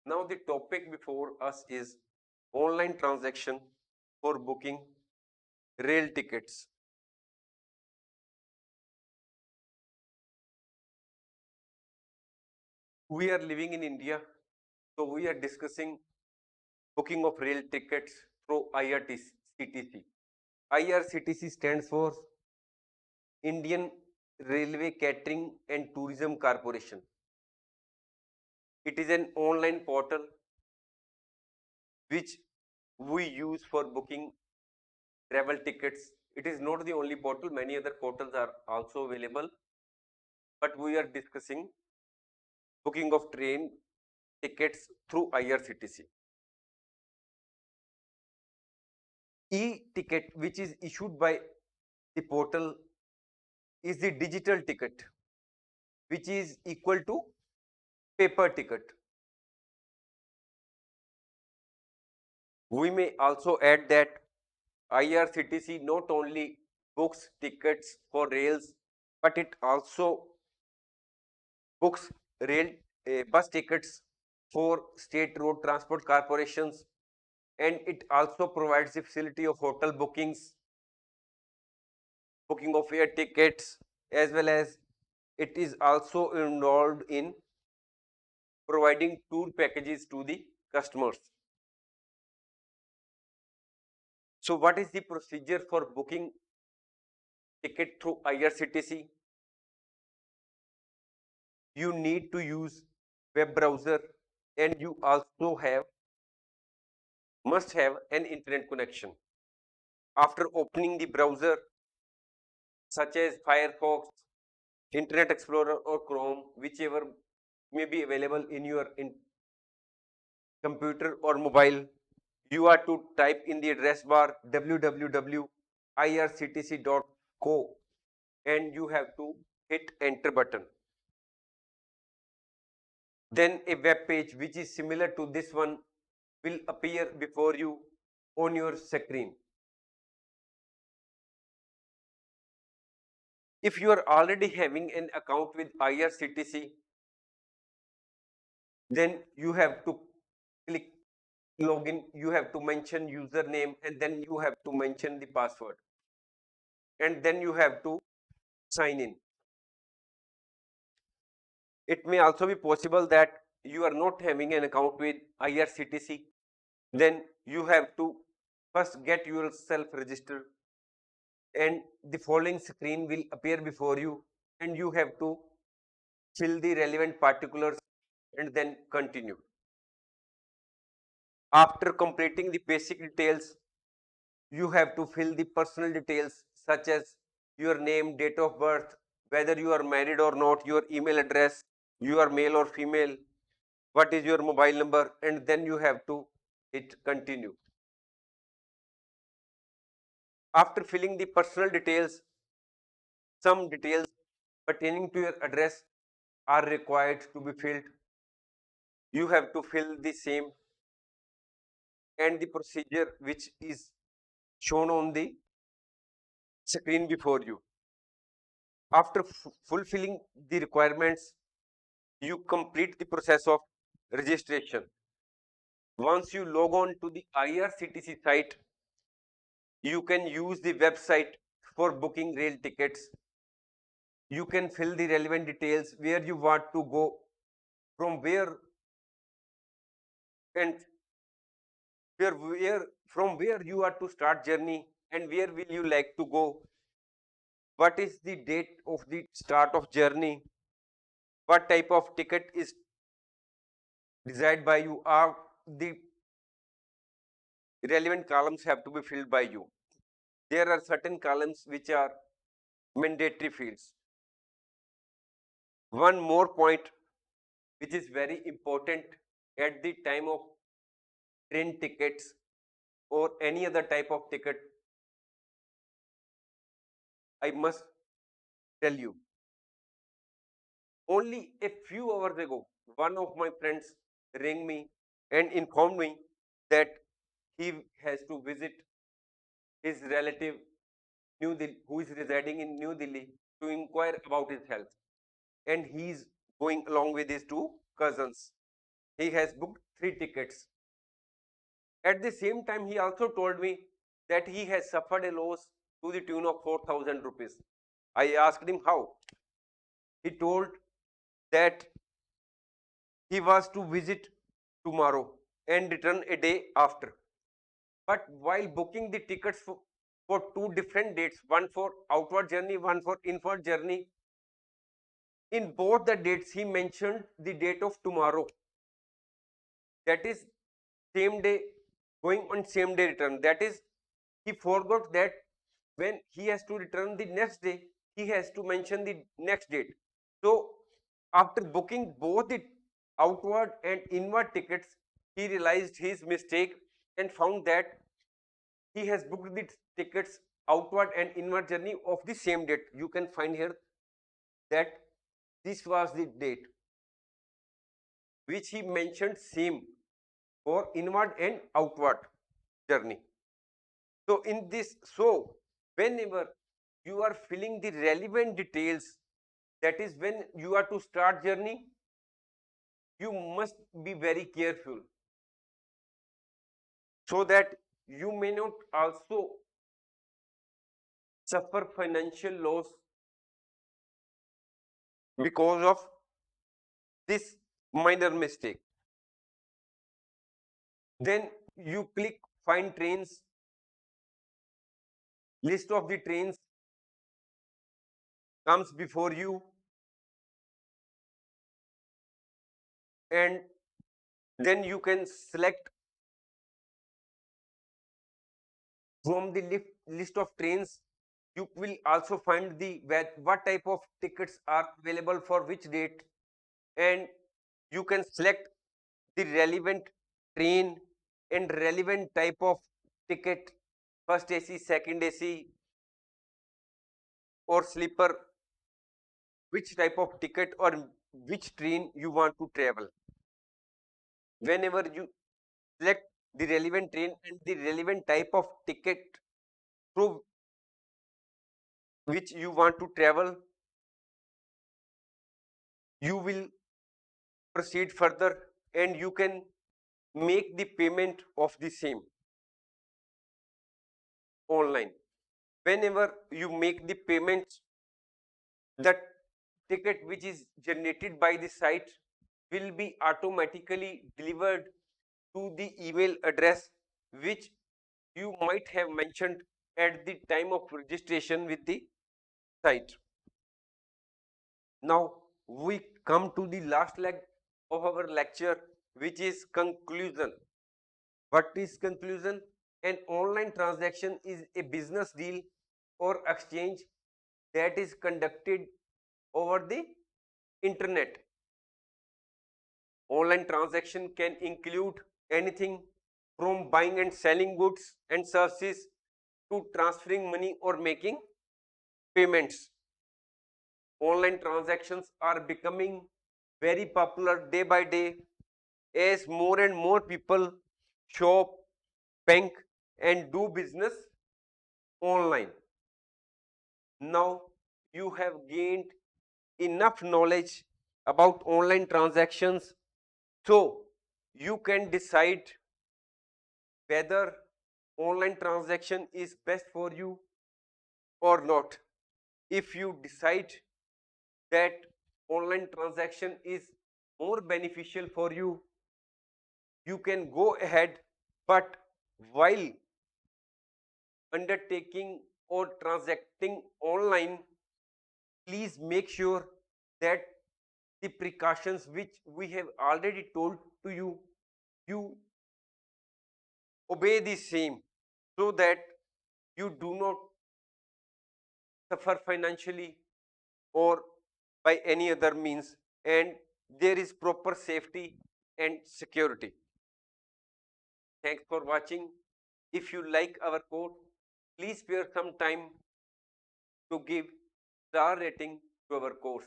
Now the topic before us is online transaction for booking rail tickets. We are living in India, so we are discussing booking of rail tickets through IRCTC. IRCTC stands for Indian Railway Catering and Tourism Corporation. It is an online portal which we use for booking travel tickets. It is not the only portal, many other portals are also available, but we are discussing booking of train tickets through IRCTC. E-ticket, which is issued by the portal, is the digital ticket, which is equal to paper ticket. We may also add that IRCTC not only books tickets for rails, but it also books rail bus tickets for state road transport corporations, and it also provides the facility of hotel bookings, booking of air tickets, as well as it is also involved in providing tour packages to the customers. So what is the procedure for booking ticket through IRCTC? You need to use web browser, and you also must have an internet connection. After opening the browser such as Firefox, Internet Explorer or Chrome, whichever may be available in your computer or mobile, you are to type in the address bar www.irctc.co and you have to hit enter button. Then a web page which is similar to this one will appear before you on your screen. If you are already having an account with IRCTC, then you have to click login, you have to mention username, and then you have to mention the password, and then you have to sign in. It may also be possible that you are not having an account with IRCTC, then you have to first get yourself registered, and the following screen will appear before you, and you have to fill the relevant particulars and then continue. After completing the basic details, you have to fill the personal details such as your name, date of birth, whether you are married or not, your email address, you are male or female, what is your mobile number, and then you have to hit continue. After filling the personal details, some details pertaining to your address are required to be filled. You have to fill the same, and the procedure which is shown on the screen before you. After fulfilling the requirements, you complete the process of registration. Once you log on to the IRCTC site, you can use the website for booking rail tickets. You can fill the relevant details where you want to go, from where and from where you are to start journey, and where will you like to go, what is the date of the start of journey, what type of ticket is desired by you, are the relevant columns have to be filled by you. There are certain columns which are mandatory fields. One more point which is very important at the time of train tickets or any other type of ticket, I must tell you. Only a few hours ago, one of my friends rang me and informed me that he has to visit his relative New Delhi, who is residing in New Delhi, to inquire about his health, and he is going along with his two cousins. he has booked 3 tickets. At the same time, he also told me that he has suffered a loss to the tune of 4,000 rupees. I asked him how. He told that he was to visit tomorrow and return a day after. But while booking the tickets for 2 different dates, one for outward journey, one for inward journey, in both the dates he mentioned the date of tomorrow. That is same day going on, same day return. That is, he forgot that when he has to return the next day, he has to mention the next date. So after booking both the outward and inward tickets, he realized his mistake and found that he has booked the tickets outward and inward journey of the same date. You can find here that this was the date which he mentioned same for inward and outward journey. So in this, so whenever you are filling the relevant details, that is when you are to start journey, you must be very careful so that you may not also suffer financial loss because of this minor mistake. Then you click find trains, list of the trains comes before you, and then you can select from the list of trains. You will also find the what type of tickets are available for which date, and you can select the relevant train and relevant type of ticket, first AC, second AC or sleeper, which type of ticket or which train you want to travel. Whenever you select the relevant train and the relevant type of ticket through which you want to travel, you will proceed further and you can make the payment of the same online. Whenever you make the payments, the ticket which is generated by the site will be automatically delivered to the email address which you might have mentioned at the time of registration with the site. Now we come to the last leg of our lecture, which is conclusion. What is conclusion? An online transaction is a business deal or exchange that is conducted over the internet. Online transaction can include anything from buying and selling goods and services to transferring money or making payments. Online transactions are becoming very popular day by day as more and more people shop, bank, and do business online. Now you have gained enough knowledge about online transactions, so you can decide whether online transaction is best for you or not. If you decide that online transaction is more beneficial for you, you can go ahead, but while undertaking or transacting online, please make sure that the precautions which we have already told to you, you obey the same so that you do not suffer financially or by any other means, and there is proper safety and security. Thanks for watching. If you like our course, please spare some time to give star rating to our course.